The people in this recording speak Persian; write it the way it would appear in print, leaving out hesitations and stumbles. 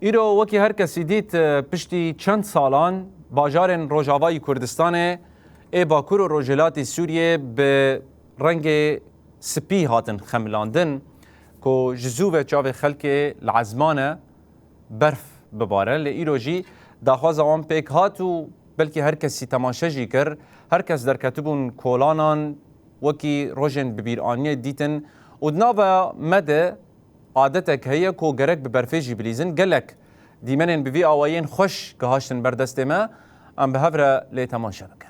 ایرو وکی هر کسی دید پشتی چند سالان باجار روجاوای کردستان ای باکور و روجهلاتی سوریه به رنگ سپی هاتن خملاندن که جزو و چاو خلک العزمانه برف بباره لئیرو جی داخواز آن پیک هاتو بلکه هر کسی تماشا جی کر هر کس در کتبون کولانان وکی روژن ببیرانیه دیتن و دناو مده عادتك هي كو جرك ببرفيجي بليزن قالك ديمنن بفي آوايين خوش كهاشتن بردست ما ام بهفرة ليتمان شبكن